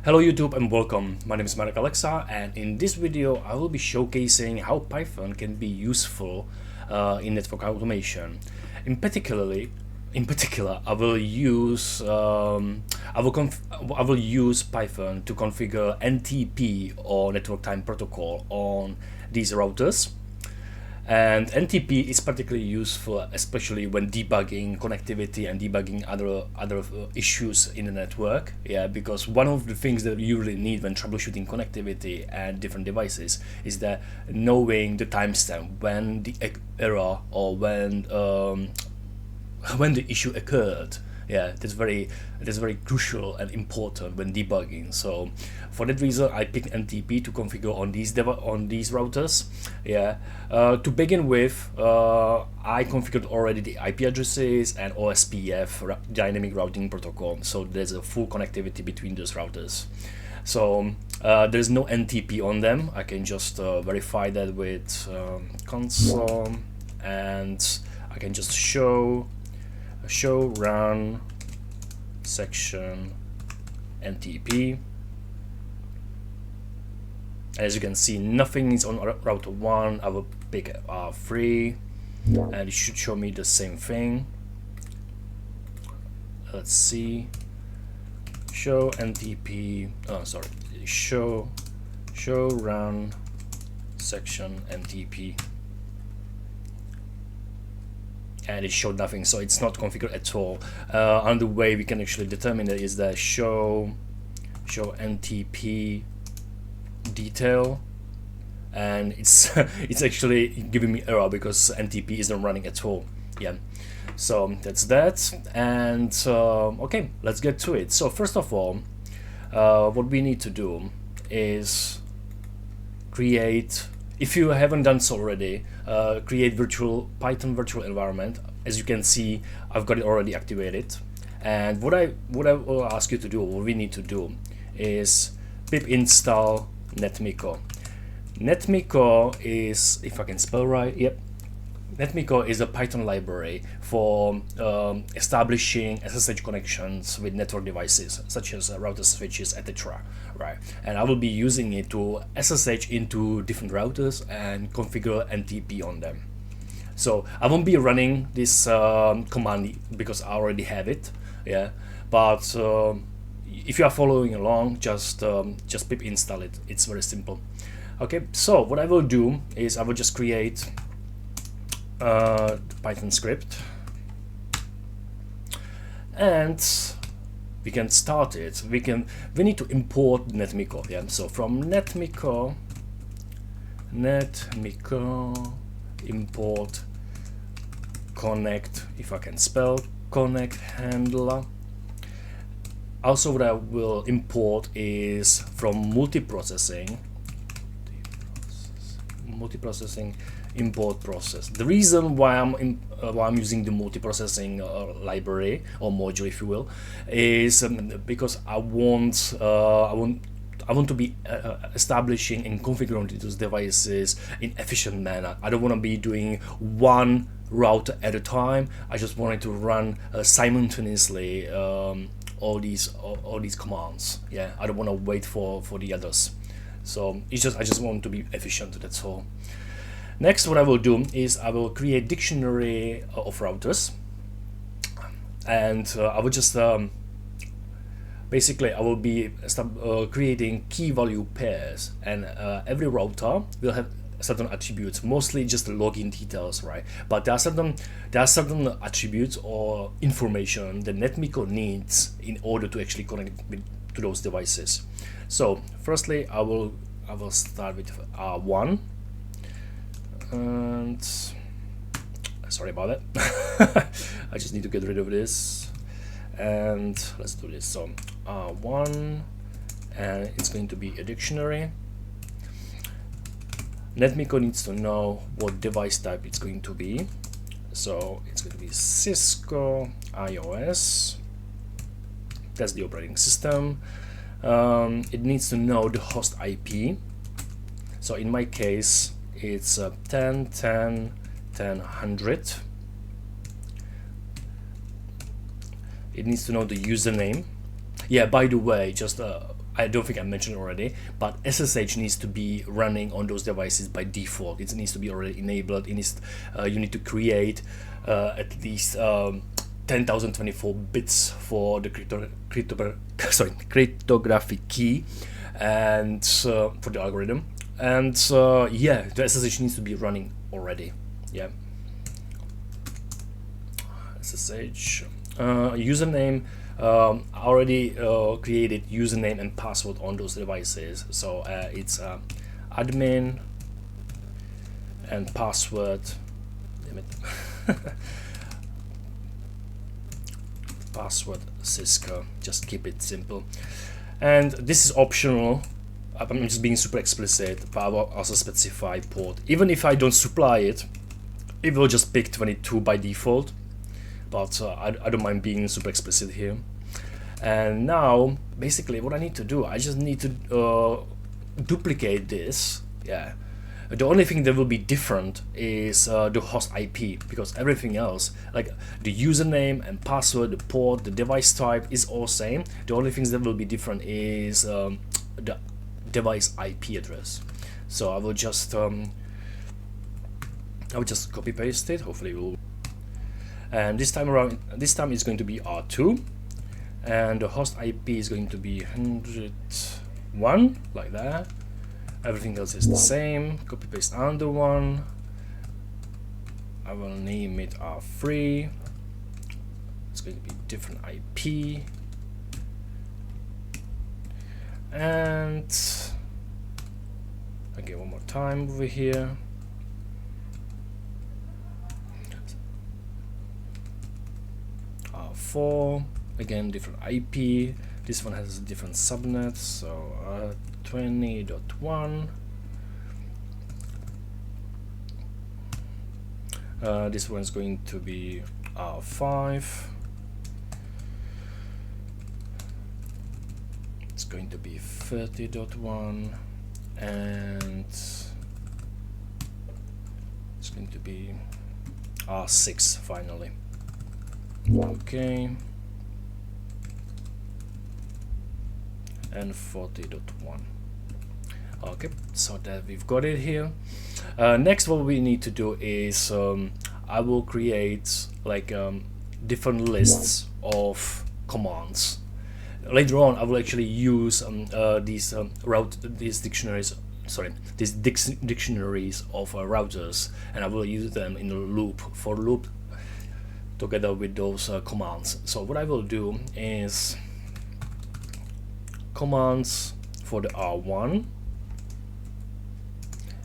Hello YouTube and welcome. My name is Marek Alexa, and in this video I will be showcasing how Python can be useful in network automation. In particular, I will use Python to configure NTP or network time protocol on these routers. And NTP is particularly useful, especially when debugging connectivity and debugging other issues in the network. Yeah, because one of the things that you really need when troubleshooting connectivity and different devices is that knowing the timestamp when the error or when the issue occurred. Yeah, that's very crucial and important when debugging. So for that reason, I picked NTP to configure on these routers. Yeah, to begin with, I configured already the IP addresses and OSPF dynamic routing protocol. So there's a full connectivity between those routers. So there's no NTP on them. I can just verify that with console, and I can just show run section NTP. As you can see, nothing is on router 1. I will pick R3 and it should show me the same thing. Let's see, show NTP, show run section NTP, and it showed nothing, so it's not configured at all. Another way we can actually determine it is the show NTP detail, and it's it's actually giving me error because NTP isn't running at all. Yeah, so that's that. And okay, let's get to it. So first of all, what we need to do is create, if you haven't done so already, create Python virtual environment. As you can see, I've got it already activated. And what I will ask you to do, what we need to do, is pip install netmiko. Netmiko is, if I can spell right, yep. Netmiko is a Python library for establishing SSH connections with network devices such as routers, switches, etc. Right, and I will be using it to SSH into different routers and configure NTP on them. So I won't be running this command because I already have it. Yeah, but if you are following along, just pip install it. It's very simple. Okay, so what I will do is I will just create Python script, and we can start it. We need to import netmiko. Yeah, so from netmiko import connect, if I can spell, connect handler. Also what I will import is from multiprocessing import process. The reason why I'm using the multiprocessing library or module, if you will, is because I want to be establishing and configuring those devices in efficient manner. I don't want to be doing one router at a time. I just wanted to run simultaneously all these commands. Yeah, I don't want to wait for the others. So I just want to be efficient. That's all. Next, what I will do is I will create dictionary of routers, and I will just basically I will be creating key value pairs, and every router will have certain attributes, mostly just the login details, right? But there are certain attributes or information that netmiko needs in order to actually connect to those devices. So firstly, I will start with R1. And sorry about that. I just need to get rid of this, and let's do this. So R1, and it's going to be a dictionary. Netmiko needs to know what device type it's going to be, so it's going to be Cisco iOS. That's the operating system. It needs to know the host IP, so in my case it's 10.10.10.100. It needs to know the username. Yeah, by the way, just I don't think I mentioned already, but SSH needs to be running on those devices by default. It needs to be already enabled. It needs, you need to create at least 10,024 bits for the cryptographic key, and for the algorithm. And yeah, the SSH needs to be running already. Yeah. SSH username. I already created username and password on those devices, so it's admin and password. Damn it. Password Cisco. Just keep it simple. And this is optional. I'm just being super explicit, but I will also specify port. Even if I don't supply it, it will just pick 22 by default. But I don't mind being super explicit here. And now, basically, what I need to do, I just need to duplicate this. Yeah. The only thing that will be different is the host IP, because everything else, like the username and password, the port, the device type, is all same. The only things that will be different is the device IP address. So I will just copy paste it. Hopefully, it will. And this time around, this time it's going to be R2, and the host IP is going to be 101, like that. Everything else is the same. Copy paste under one. I will name it R3. It's going to be different IP. And again, one more time over here. R4, again, different IP. This one has a different subnet, so 20.1. This one's going to be R5. It's going to be 30.1, and it's going to be R6 finally. Okay. And 40.1. Okay, so that we've got it here. Next, what we need to do is I will create like different lists of commands. Later on, I will actually use these dictionaries of routers, and I will use them in a loop, for loop, together with those commands. So what I will do is commands for the R1,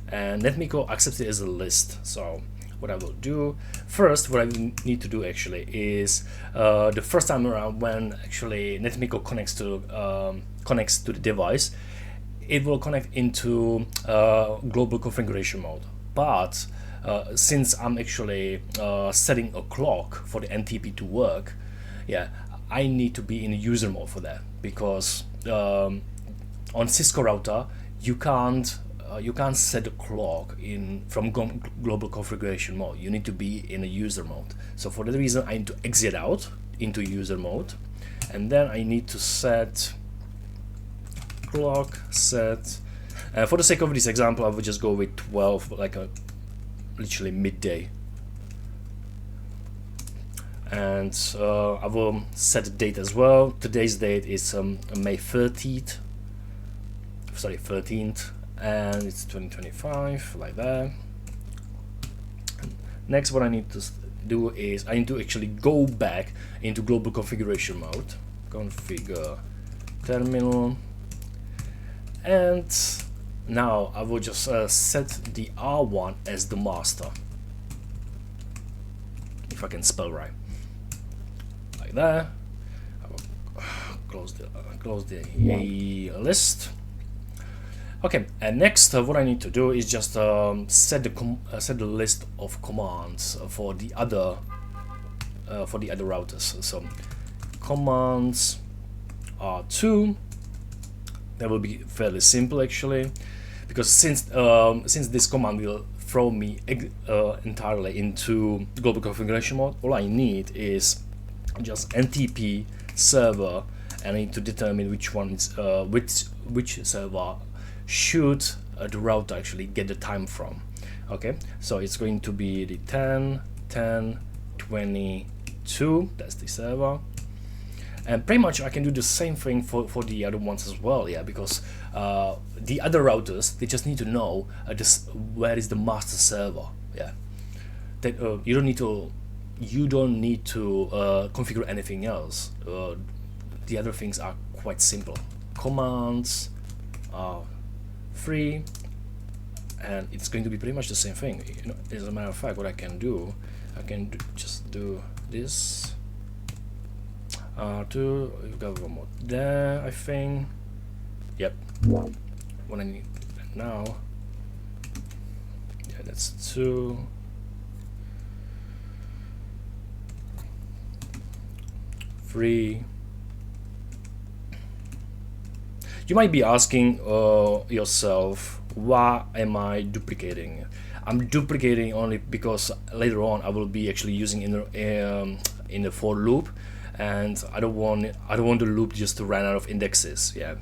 and NetMiko accepts it as a list. So what I will do first, what I need to do actually is the first time around, when actually NetMiko connects to the device, it will connect into global configuration mode. But since I'm actually setting a clock for the NTP to work, yeah, I need to be in user mode for that, because on Cisco router you can't set a clock in from global configuration mode. You need to be in a user mode. So for that reason, I need to exit out into user mode, and then I need to set clock set. For the sake of this example, I will just go with 12, like a literally midday. And I will set the date as well. Today's date is May 13th, and it's 2025, like that. Next, what I need to do is I need to actually go back into global configuration mode, configure terminal, and now I will just set the R1 as the master, if I can spell right, like that. I will close the list. Okay, and next what I need to do is just set the list of commands for the other routers. So commands R2. That will be fairly simple actually, because since this command will throw me entirely into global configuration mode, all I need is just NTP server and I need to determine which one is which server should the router actually get the time from. Okay, so it's going to be the 10 10 22, that's the server. And pretty much I can do the same thing for the other ones as well, yeah, because the other routers, they just need to know where is the master server, yeah. That you don't need to configure anything else. The other things are quite simple. Commands are free, and it's going to be pretty much the same thing. You know, as a matter of fact, what I can do, just do this. You've got one more there, I think. Yep. What I need now. Yeah, that's 2. 3. You might be asking yourself, why am I duplicating? I'm duplicating only because later on I will be actually using in the for loop, and I don't want the loop just to run out of indexes. Yeah.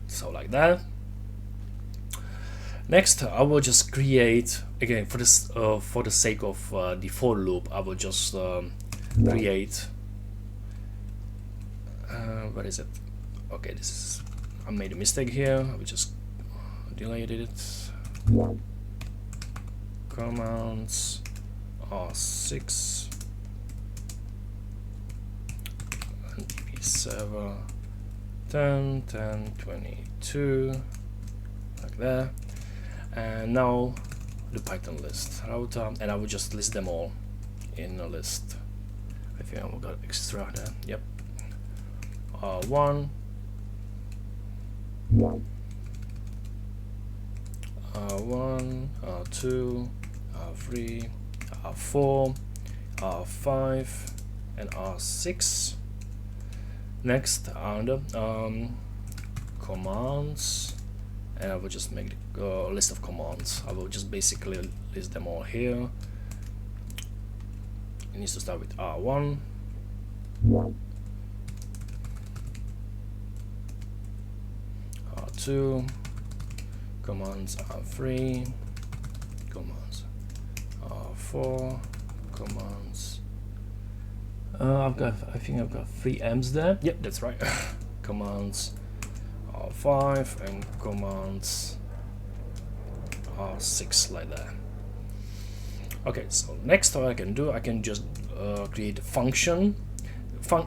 So like that. Next, I will just create again for this for the sake of the for loop. I will just create. What is it? Okay, this is. I made a mistake here. I will just delete it. Commands R6 NTP server 10 10 22 like that. And now the Python list router, and I will just list them all in a list. I think I will got extra there. Yep. R1, R1, R2, R3, R4, R5, and R6. Next, under commands, and I will just make a list of commands. I will just basically list them all here. It needs to start with R1. R2, commands R3, commands R4, commands. I think I've got 3 M's there. Yep, that's right. Commands R5 and commands R6 like that. Okay, so next what I can do, I can just create a function.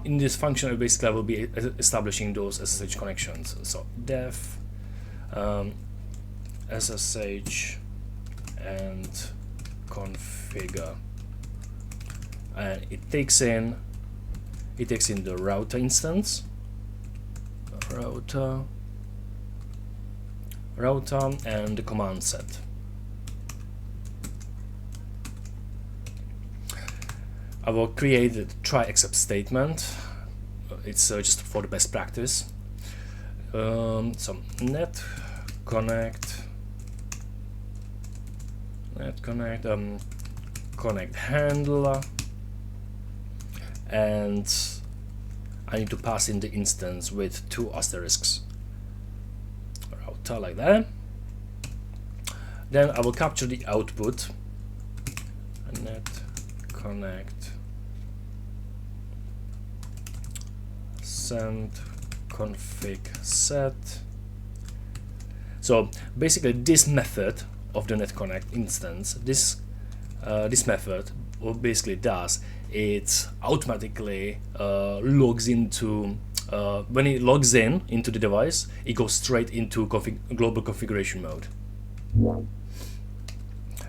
In this function, basically I will be establishing those SSH connections. So def SSH and configure, and it takes in the router instance, router and the command set. I will create the try except statement. It's just for the best practice. So net connect connect handler, and I need to pass in the instance with 2 asterisks. Router like that. Then I will capture the output. Net connect send config set. So basically this method of the net connect instance, this method, what basically does, it automatically logs into when it logs in into the device, it goes straight into global configuration mode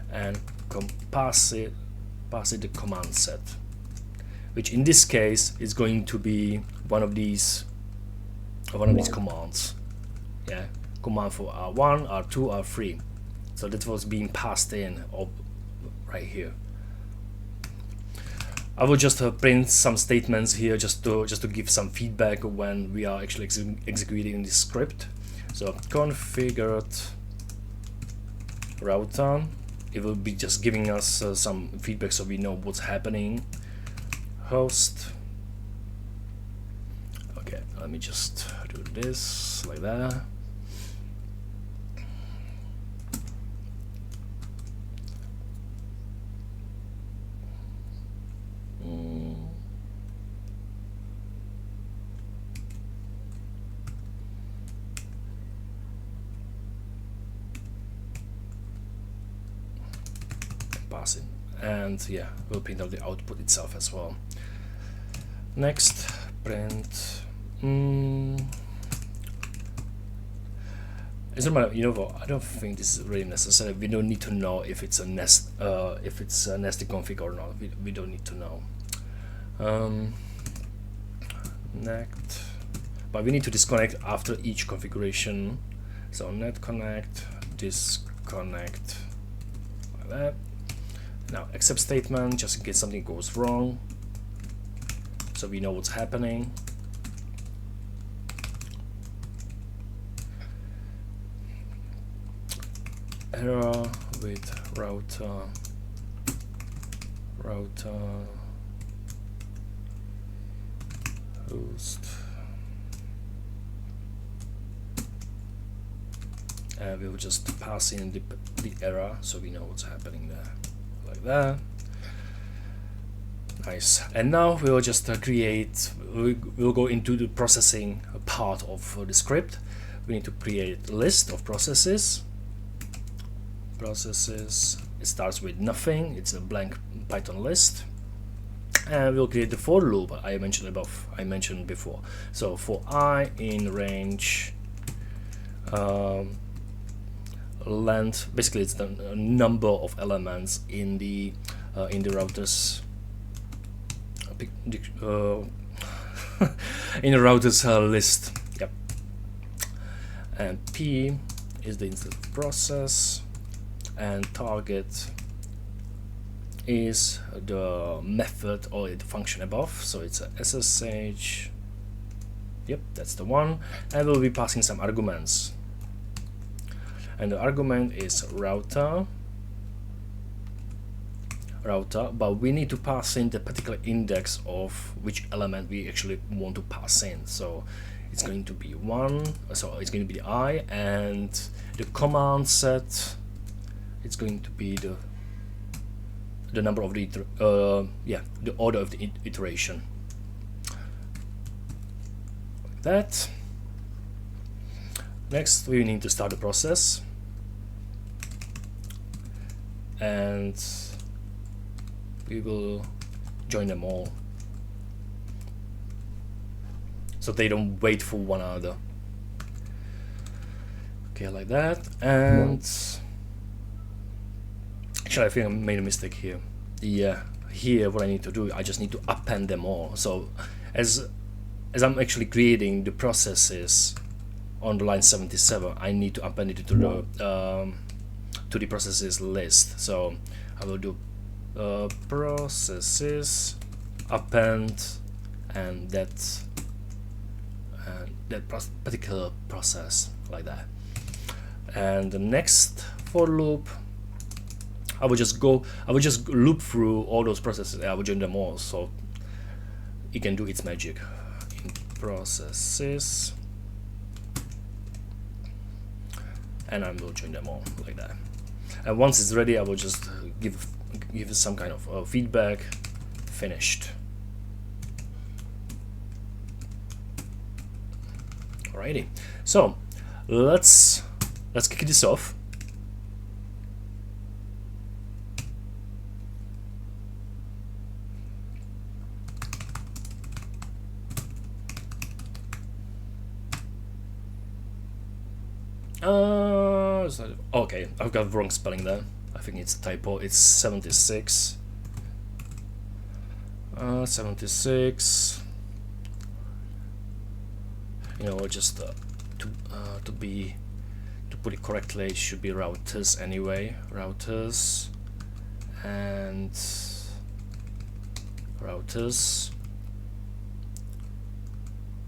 and pass it the command set, which in this case is going to be one of these commands. Yeah, command for R1, R2, R3. So that was being passed in right here. I will just print some statements here just to give some feedback when we are actually executing this script. So configured router, it will be just giving us some feedback so we know what's happening. host. Okay, let me just do this like that. Pass it, and yeah, we'll print out the output itself as well. Next, print. As a matter, you know what? I don't think this is really necessary. We don't need to know if it's a nest, if it's a nested config or not. We don't need to know. Next, but we need to disconnect after each configuration. So net connect, disconnect, like that. Now except statement, just in case something goes wrong, so we know what's happening. Error with router host, and we'll just pass in the error so we know what's happening there, like that. Nice. And now we'll just we'll go into the processing part of the script. We need to create a list of processes. It starts with nothing. It's a blank Python list, and we'll create the for loop I mentioned before. So for I in range length, basically it's the number of elements in the router's in the router's list. Yep. And P is the instance process, and target is the method or the function above, so it's a SSH. Yep, that's the one, and we'll be passing some arguments, and the argument is router, but we need to pass in the particular index of which element we actually want to pass in. So it's going to be 1, so it's going to be the I, and the command set, it's going to be the number of the the order of the iteration, like that. Next, we need to start the process, and we will join them all so they don't wait for one another. Okay, like that. And actually, I think I made a mistake here. Here what I need to do, I just need to append them all. So as I'm actually creating the processes on the line 77, I need to append it to the processes list. So I will do processes append, and that particular process, like that. And the next for loop, I will just loop through all those processes. I will join them all so it can do its magic. In processes, and I will join them all like that. And once it's ready, I will just give some kind of feedback. Finished. Alrighty, so let's kick this off. Okay, I've got wrong spelling there. I think it's a typo. It's 76. 76. You know, just to put it correctly, it should be routers anyway. Routers and routers.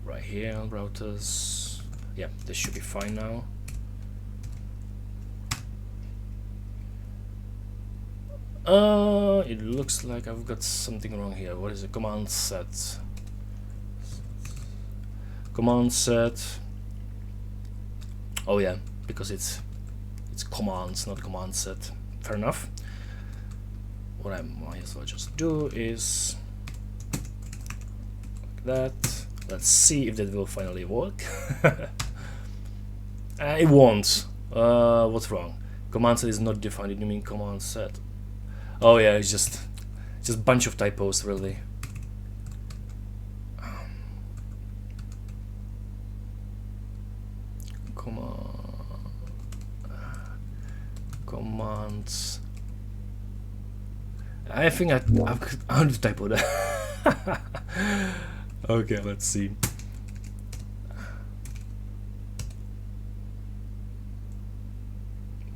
Right here, routers. Yeah, this should be fine now. It looks like I've got something wrong here. What is it? Command set. Command set. Oh yeah, because it's commands, not command set. Fair enough. What I might as well just do is like that. Let's see if that will finally work. It won't. What's wrong? Command set is not defined. You mean command set? Oh yeah, it's just a bunch of typos, really. Commands. I think I've got typo there. Okay, let's see.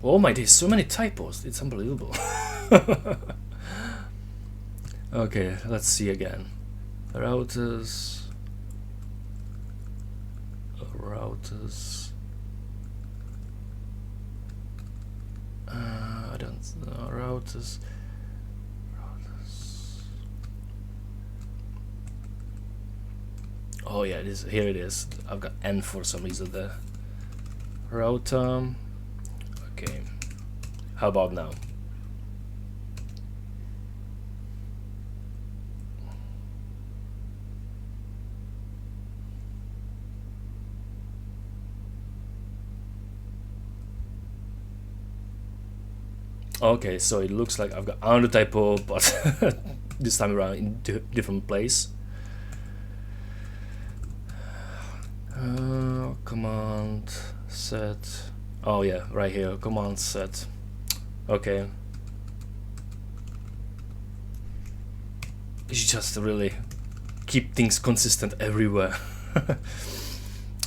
Oh my days, so many typos. It's unbelievable. Okay, let's see again. Routers. I don't know. Routers. Oh yeah, it is. Here it is. I've got N for some reason there. Router. Okay. How about now? Okay, so it looks like I've got another typo, but this time around in different place. Command set. Oh yeah, right here. Command set. Okay. You just really keep things consistent everywhere.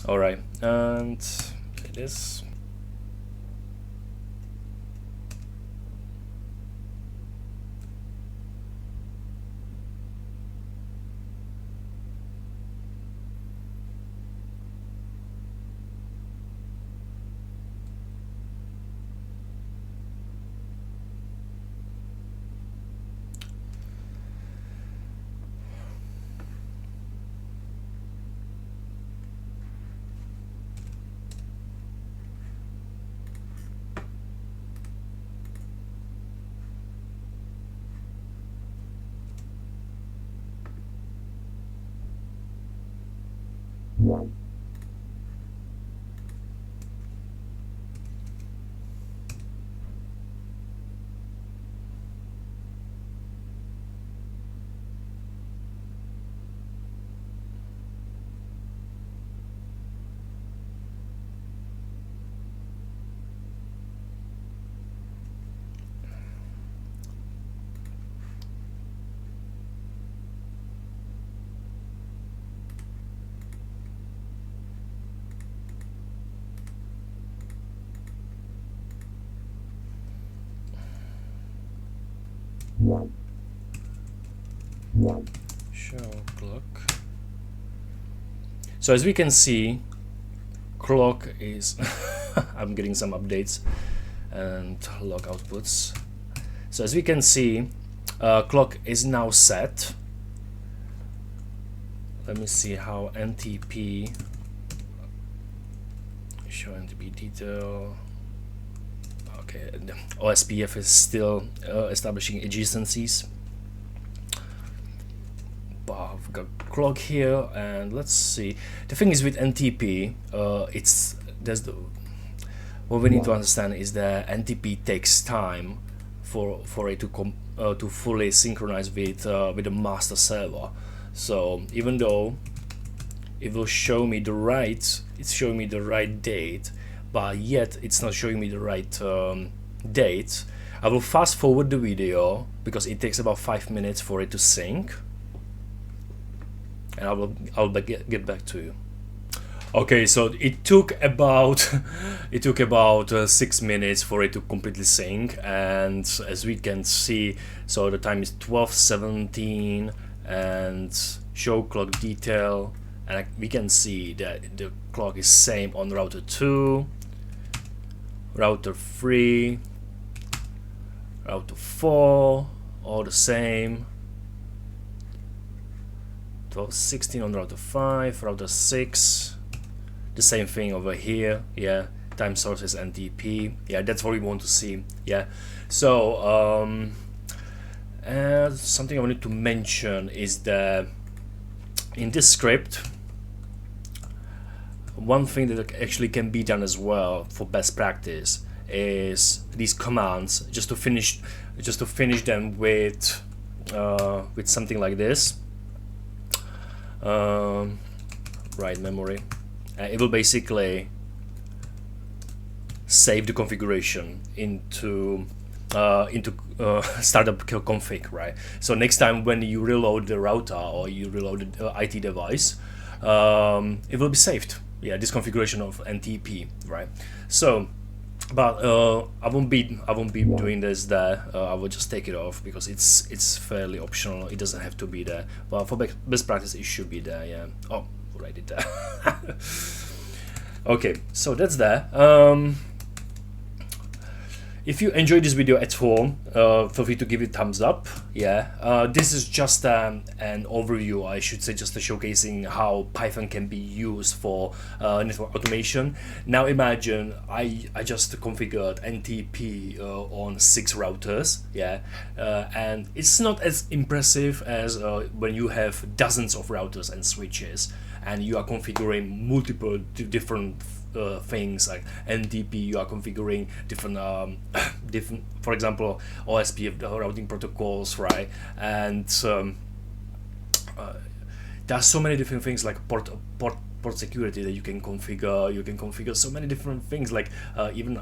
All right, and it is. Show clock. So as we can see, clock is I'm getting some updates and log outputs. So as we can see, clock is now set. Let me see how NTP show NTP detail. Okay, and OSPF is still establishing adjacencies. But I've got clock here, and let's see. The thing is with NTP, what we need to understand is that NTP takes time for it to fully synchronize with the master server. So even though it will show me it's showing me the right date, but yet it's not showing me the right date. I will fast forward the video because it takes about 5 minutes for it to sync, and I'll get back to you. Okay, so it took about 6 minutes for it to completely sync, and as we can see, so the time is 12:17 and show clock detail, and we can see that the clock is same on router 2, router 3, router 4, all the same. 1216 on router 5, router 6, the same thing over here. Yeah, time source is NTP. Yeah, that's what we want to see. Yeah, so something I wanted to mention is that in this script, one thing that actually can be done as well for best practice is these commands, just to finish them with something like this. Write memory. It will basically save the configuration into startup config, right? So next time when you reload the router or you reload the IT device, it will be saved. Yeah, this configuration of NTP, right? So, but I won't be doing this there. I will just take it off because it's fairly optional. It doesn't have to be there, but for best practice it should be there. Yeah. Oh, write it there. Okay, so that's there. If you enjoyed this video at all, feel free to give it a thumbs up. Yeah, this is just an overview, I should say, just showcasing how Python can be used for network automation. Now imagine I just configured NTP on 6 routers. Yeah, and it's not as impressive as when you have dozens of routers and switches and you are configuring multiple different things like NTP. You are configuring different for example OSP routing protocols, right? And there are so many different things like port security that you can configure. You can configure so many different things like even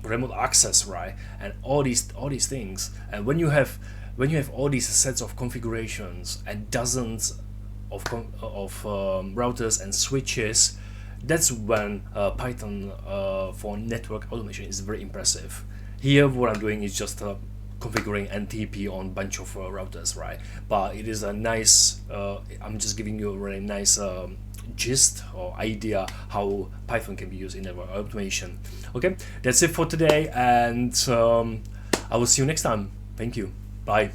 remote access, right? And all these things. And when you have all these sets of configurations and dozens of routers and switches, that's when Python for network automation is very impressive. Here what I'm doing is just configuring NTP on a bunch of routers, right? But it is a nice, I'm just giving you a really nice gist or idea how Python can be used in network automation. Okay, that's it for today, and I will see you next time. Thank you. Bye.